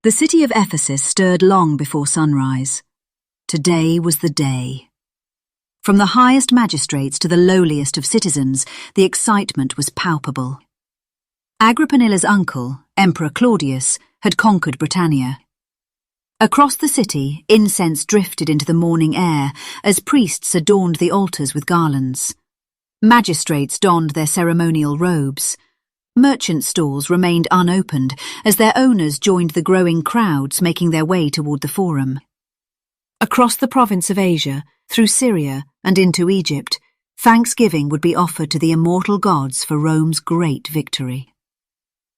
The city of Ephesus stirred long before sunrise. Today was the day. From the highest magistrates to the lowliest of citizens, the excitement was palpable. Agrippinilla's uncle, Emperor Claudius, had conquered Britannia. Across the city, incense drifted into the morning air as priests adorned the altars with garlands. Magistrates donned their ceremonial robes. Merchant stalls remained unopened as their owners joined the growing crowds making their way toward the forum. Across the province of Asia, through Syria and into Egypt, thanksgiving would be offered to the immortal gods for Rome's great victory.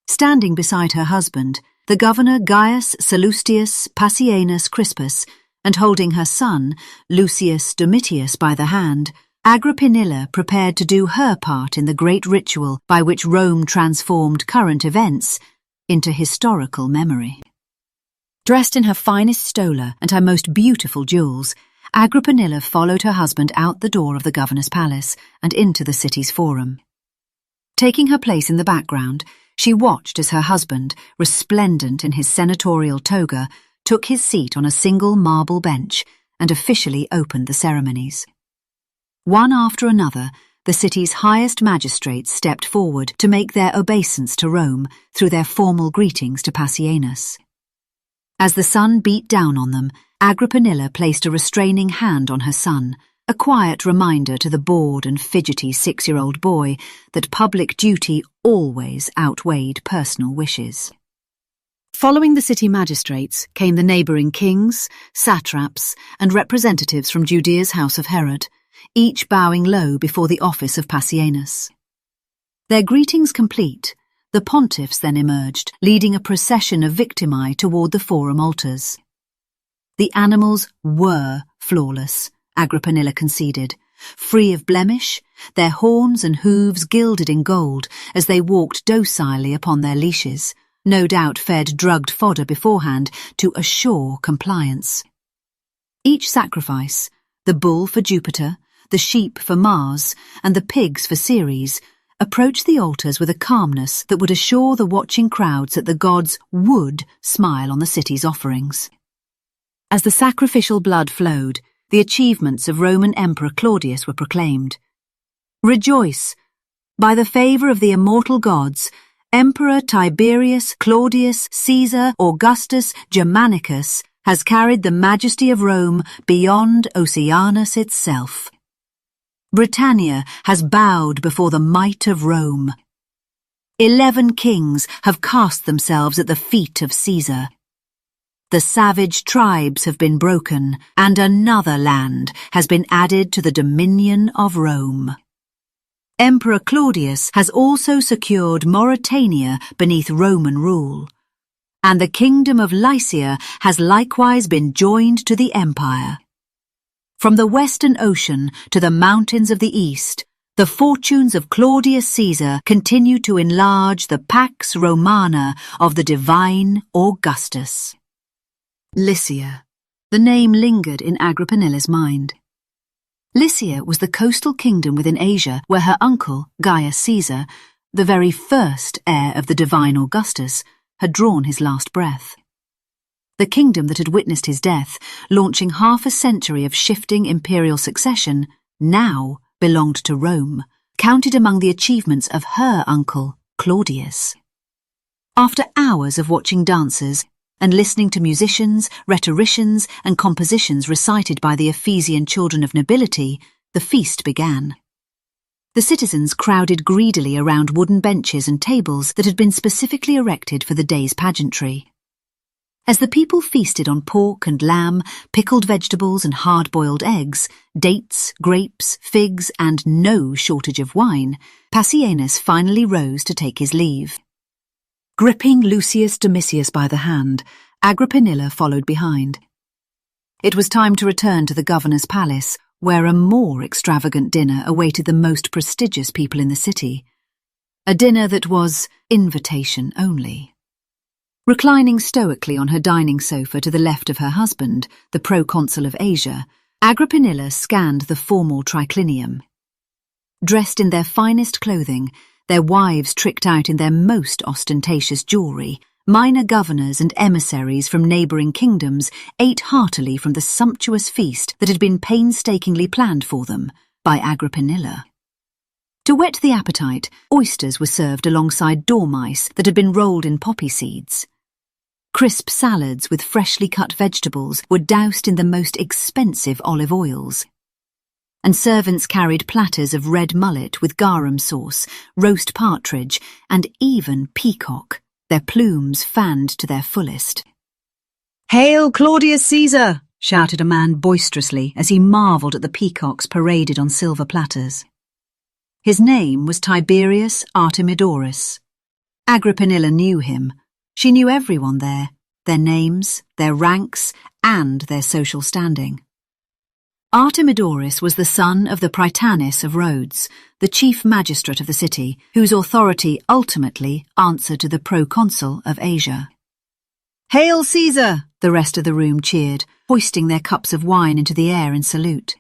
Standing beside her husband, the governor Gaius Sallustius Passienus Crispus, and holding her son, Lucius Domitius, by the hand, Agrippinilla prepared to do her part in the great ritual by which Rome transformed current events into historical memory. Dressed in her finest stola and her most beautiful jewels, Agrippinilla followed her husband out the door of the governor's palace and into the city's forum. Taking her place in the background, she watched as her husband, resplendent in his senatorial toga, took his seat on a single marble bench and officially opened the ceremonies. One after another, the city's highest magistrates stepped forward to make their obeisance to Rome through their formal greetings to Passienus. As the sun beat down on them, Agrippinilla placed a restraining hand on her son, a quiet reminder to the bored and fidgety 6-year-old boy that public duty always outweighed personal wishes. Following the city magistrates came the neighbouring kings, satraps, and representatives from Judea's house of Herod, each bowing low before the office of Passienus. Their greetings complete, the pontiffs then emerged, leading a procession of victimae toward the forum altars. The animals were flawless, Agrippinilla conceded, free of blemish, their horns and hooves gilded in gold as they walked docilely upon their leashes, no doubt fed drugged fodder beforehand to assure compliance. Each sacrifice, the bull for Jupiter, the sheep for Mars, and the pigs for Ceres, approached the altars with a calmness that would assure the watching crowds that the gods would smile on the city's offerings. As the sacrificial blood flowed, the achievements of Roman Emperor Claudius were proclaimed. Rejoice! By the favour of the immortal gods, Emperor Tiberius Claudius Caesar Augustus Germanicus has carried the majesty of Rome beyond Oceanus itself. Britannia has bowed before the might of Rome. 11 kings have cast themselves at the feet of Caesar. The savage tribes have been broken, and another land has been added to the dominion of Rome. Emperor Claudius has also secured Mauritania beneath Roman rule, and the kingdom of Lycia has likewise been joined to the empire. From the western ocean to the mountains of the east, the fortunes of Claudius Caesar continue to enlarge the Pax Romana of the divine Augustus. Lycia. The name lingered in Agrippinilla's mind. Lycia was the coastal kingdom within Asia where her uncle, Gaius Caesar, the very first heir of the divine Augustus, had drawn his last breath. The kingdom that had witnessed his death, launching half a century of shifting imperial succession, now belonged to Rome, counted among the achievements of her uncle, Claudius. After hours of watching dances and listening to musicians, rhetoricians, and compositions recited by the Ephesian children of nobility, the feast began. The citizens crowded greedily around wooden benches and tables that had been specifically erected for the day's pageantry. As the people feasted on pork and lamb, pickled vegetables and hard-boiled eggs, dates, grapes, figs, and no shortage of wine, Passienus finally rose to take his leave. Gripping Lucius Domitius by the hand, Agrippinilla followed behind. It was time to return to the governor's palace, where a more extravagant dinner awaited the most prestigious people in the city. A dinner that was invitation only. Reclining stoically on her dining sofa to the left of her husband, the Proconsul of Asia, Agrippinilla scanned the formal triclinium. Dressed in their finest clothing, their wives tricked out in their most ostentatious jewellery, minor governors and emissaries from neighbouring kingdoms ate heartily from the sumptuous feast that had been painstakingly planned for them by Agrippinilla. To whet the appetite, oysters were served alongside dormice that had been rolled in poppy seeds. Crisp salads with freshly cut vegetables were doused in the most expensive olive oils. And servants carried platters of red mullet with garum sauce, roast partridge, and even peacock, their plumes fanned to their fullest. "Hail, Claudius Caesar!" shouted a man boisterously as he marvelled at the peacocks paraded on silver platters. His name was Tiberius Artemidorus. Agrippinilla knew him. She knew everyone there, their names, their ranks, and their social standing. Artemidorus was the son of the Prytanis of Rhodes, the chief magistrate of the city, whose authority ultimately answered to the Proconsul of Asia. "Hail Caesar!" the rest of the room cheered, hoisting their cups of wine into the air in salute.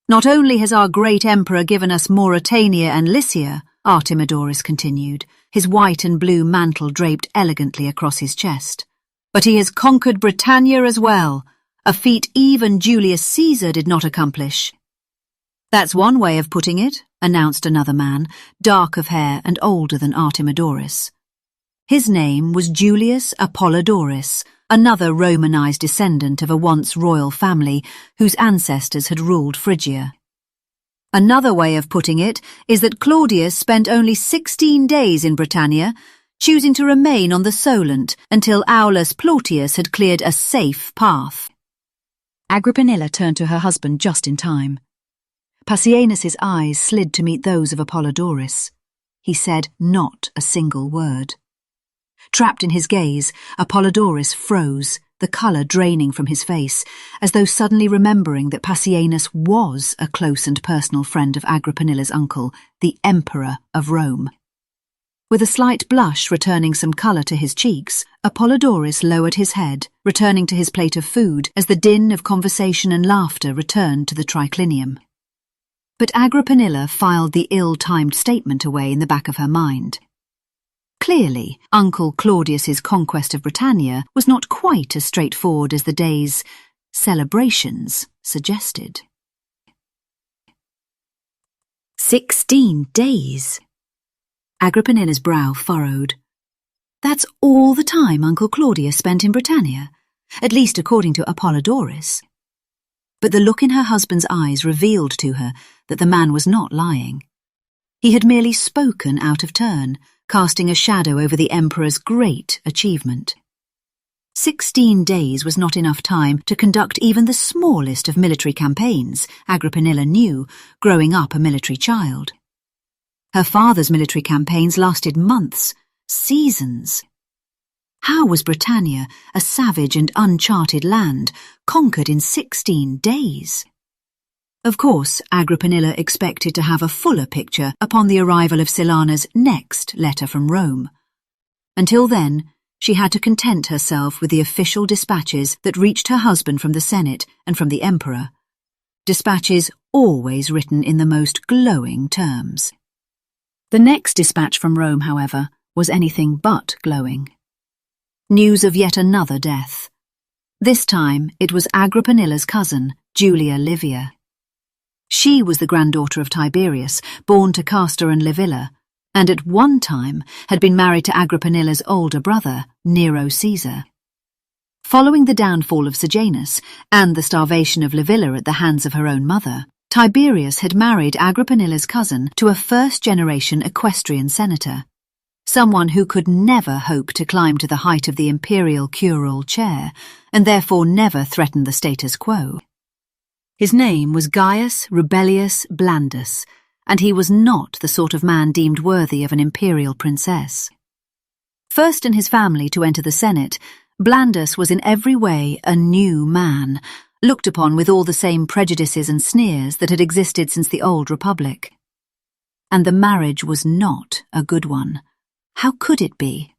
"Not only has our great emperor given us Mauritania and Lycia," Artemidorus continued, his white and blue mantle draped elegantly across his chest, "but he has conquered Britannia as well, a feat even Julius Caesar did not accomplish." "That's one way of putting it," announced another man, dark of hair and older than Artemidorus. His name was Julius Apollodorus, another Romanized descendant of a once royal family whose ancestors had ruled Phrygia. "Another way of putting it is that Claudius spent only 16 days in Britannia, choosing to remain on the Solent until Aulus Plautius had cleared a safe path." Agrippinilla turned to her husband just in time. Passienus's eyes slid to meet those of Apollodorus. He said not a single word. Trapped in his gaze, Apollodorus froze, the colour draining from his face, as though suddenly remembering that Passienus was a close and personal friend of Agrippinilla's uncle, the Emperor of Rome. With a slight blush returning some colour to his cheeks, Apollodorus lowered his head, returning to his plate of food as the din of conversation and laughter returned to the triclinium. But Agrippinilla filed the ill-timed statement away in the back of her mind. Clearly, Uncle Claudius's conquest of Britannia was not quite as straightforward as the day's celebrations suggested. 16 days. Agrippinilla's brow furrowed. That's all the time Uncle Claudius spent in Britannia, at least according to Apollodorus. But the look in her husband's eyes revealed to her that the man was not lying. He had merely spoken out of turn, casting a shadow over the emperor's great achievement. 16 days was not enough time to conduct even the smallest of military campaigns, Agrippinilla knew, growing up a military child. Her father's military campaigns lasted months, seasons. How was Britannia, a savage and uncharted land, conquered in 16 days? Of course, Agrippinilla expected to have a fuller picture upon the arrival of Silana's next letter from Rome. Until then, she had to content herself with the official dispatches that reached her husband from the Senate and from the Emperor. Dispatches always written in the most glowing terms. The next dispatch from Rome, however, was anything but glowing. News of yet another death. This time it was Agrippinilla's cousin, Livia. She was the granddaughter of Tiberius, born to Castor and Livilla, and at one time had been married to Agrippinilla's older brother, Nero Caesar. Following the downfall of Sejanus and the starvation of Livilla at the hands of her own mother, Tiberius had married Agrippinilla's cousin to a first-generation equestrian senator, someone who could never hope to climb to the height of the imperial curule chair, and therefore never threaten the status quo. His name was Gaius Rubellius Blandus, and he was not the sort of man deemed worthy of an imperial princess. First in his family to enter the Senate, Blandus was in every way a new man, looked upon with all the same prejudices and sneers that had existed since the old Republic. And the marriage was not a good one. How could it be?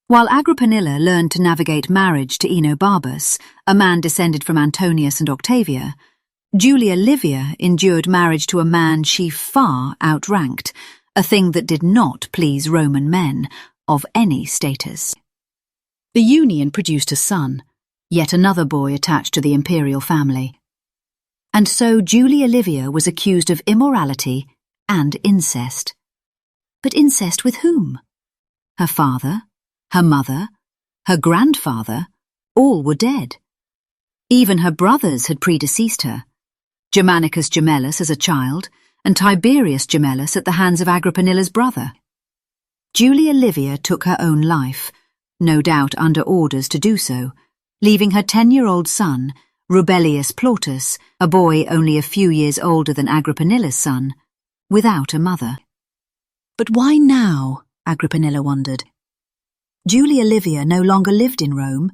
While Agrippinilla learned to navigate marriage to Enobarbus, a man descended from Antonius and Octavia, Livia endured marriage to a man she far outranked, a thing that did not please Roman men of any status. The union produced a son, yet another boy attached to the imperial family. And so Julia Livia was accused of immorality and incest. But incest with whom? Her father, her mother, her grandfather, all were dead. Even her brothers had predeceased her, Germanicus Gemellus as a child, and Tiberius Gemellus at the hands of Agrippinilla's brother. Julia Livia took her own life, no doubt under orders to do so, leaving her 10-year-old son, Rubellius Plautus, a boy only a few years older than Agrippinilla's son, without a mother. But why now? Agrippinilla wondered. Julia Livia no longer lived in Rome.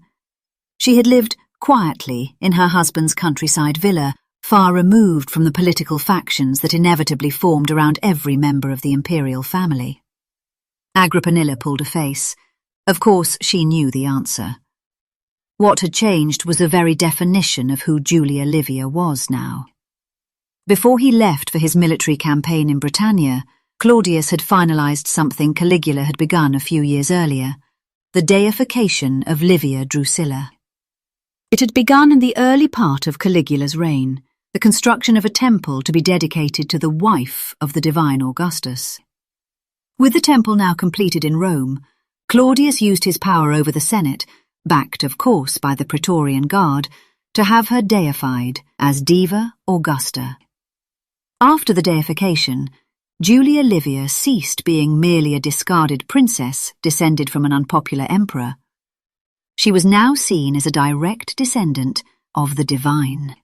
She had lived quietly in her husband's countryside villa, far removed from the political factions that inevitably formed around every member of the imperial family. Agrippinilla pulled a face. Of course, she knew the answer. What had changed was the very definition of who Julia Livia was now. Before he left for his military campaign in Britannia, Claudius had finalized something Caligula had begun a few years earlier, the deification of Livia Drusilla. It had begun in the early part of Caligula's reign, the construction of a temple to be dedicated to the wife of the divine Augustus. With the temple now completed in Rome, Claudius used his power over the Senate, backed of course by the Praetorian Guard, to have her deified as Diva Augusta. After the deification, Julia Livia ceased being merely a discarded princess descended from an unpopular emperor. She was now seen as a direct descendant of the divine.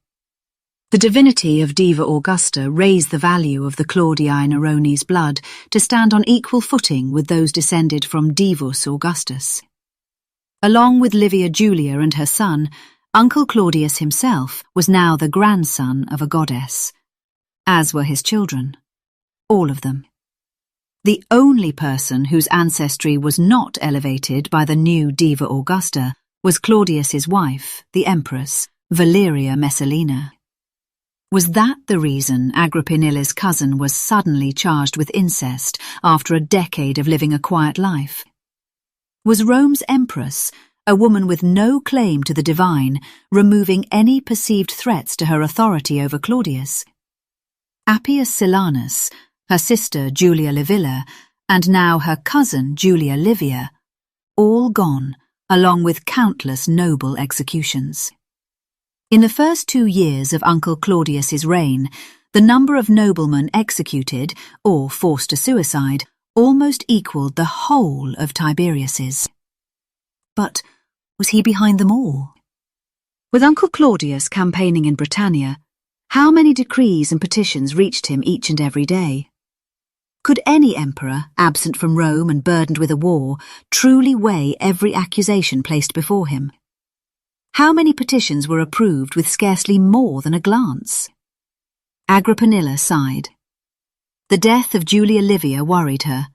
The divinity of Diva Augusta raised the value of the Claudii Neronis blood to stand on equal footing with those descended from Divus Augustus. Along with Livia Julia and her son, Uncle Claudius himself was now the grandson of a goddess, as were his children, all of them. The only person whose ancestry was not elevated by the new Diva Augusta was Claudius's wife, the Empress, Valeria Messalina. Was that the reason Agrippinilla's cousin was suddenly charged with incest after a decade of living a quiet life? Was Rome's empress, a woman with no claim to the divine, removing any perceived threats to her authority over Claudius? Appius Silanus, her sister Julia Livilla, and now her cousin Julia Livia, all gone, along with countless noble executions. In the first 2 years of Uncle Claudius's reign, the number of noblemen executed, or forced to suicide, almost equalled the whole of Tiberius's. But was he behind them all? With Uncle Claudius campaigning in Britannia, how many decrees and petitions reached him each and every day? Could any emperor, absent from Rome and burdened with a war, truly weigh every accusation placed before him? How many petitions were approved with scarcely more than a glance? Agrippinilla sighed. The death of Julia Livia worried her,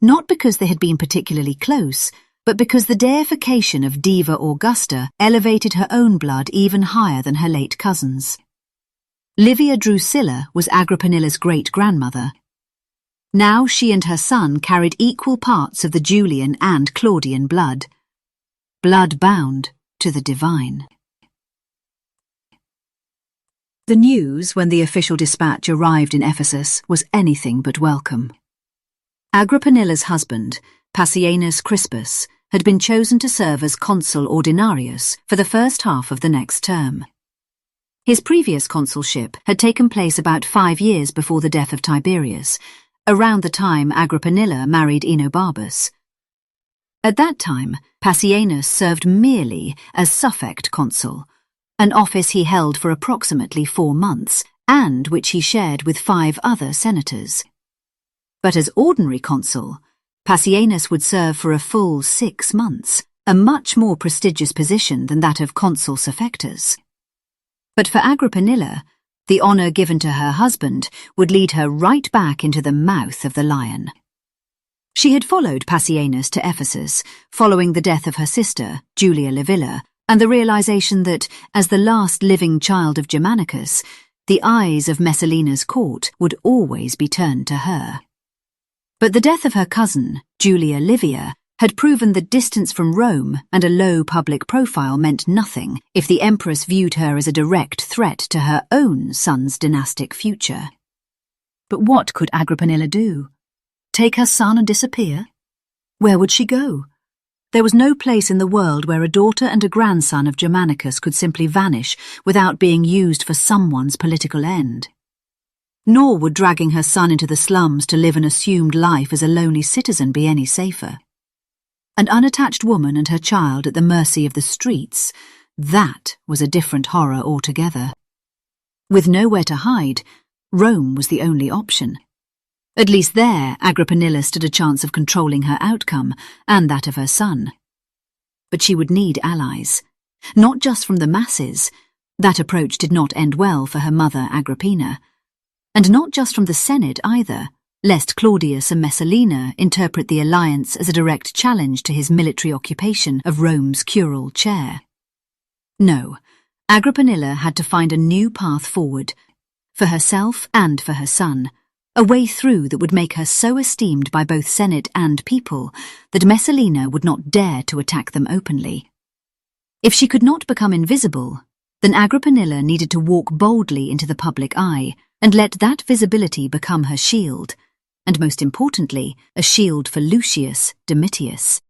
not because they had been particularly close, but because the deification of Diva Augusta elevated her own blood even higher than her late cousins. Livia Drusilla was Agrippinilla's great-grandmother. Now she and her son carried equal parts of the Julian and Claudian blood bound to the divine. The news, when the official dispatch arrived in Ephesus, was anything but welcome. Agrippinilla's husband, Passienus Crispus, had been chosen to serve as consul ordinarius for the first half of the next term. His previous consulship had taken place about 5 years before the death of Tiberius, around the time Agrippinilla married Enobarbus. At that time, Passienus served merely as suffect consul, an office he held for approximately 4 months, and which he shared with 5 other senators. But as ordinary consul, Passienus would serve for a full 6 months, a much more prestigious position than that of consul suffectus. But for Agrippinilla, the honour given to her husband would lead her right back into the mouth of the lion. She had followed Passienus to Ephesus, following the death of her sister, Julia Livilla, and the realization that, as the last living child of Germanicus, the eyes of Messalina's court would always be turned to her. But the death of her cousin, Julia Livia, had proven that distance from Rome and a low public profile meant nothing if the empress viewed her as a direct threat to her own son's dynastic future. But what could Agrippinilla do? Take her son and disappear? Where would she go? There was no place in the world where a daughter and a grandson of Germanicus could simply vanish without being used for someone's political end. Nor would dragging her son into the slums to live an assumed life as a lonely citizen be any safer. An unattached woman and her child at the mercy of the streets, that was a different horror altogether. With nowhere to hide, Rome was the only option. At least there, Agrippinilla stood a chance of controlling her outcome and that of her son. But she would need allies, not just from the masses. That approach did not end well for her mother Agrippina, and not just from the Senate either, lest Claudius and Messalina interpret the alliance as a direct challenge to his military occupation of Rome's curule chair. No, Agrippinilla had to find a new path forward, for herself and for her son, a way through that would make her so esteemed by both Senate and people that Messalina would not dare to attack them openly. If she could not become invisible, then Agrippinilla needed to walk boldly into the public eye and let that visibility become her shield, and most importantly, a shield for Lucius Domitius.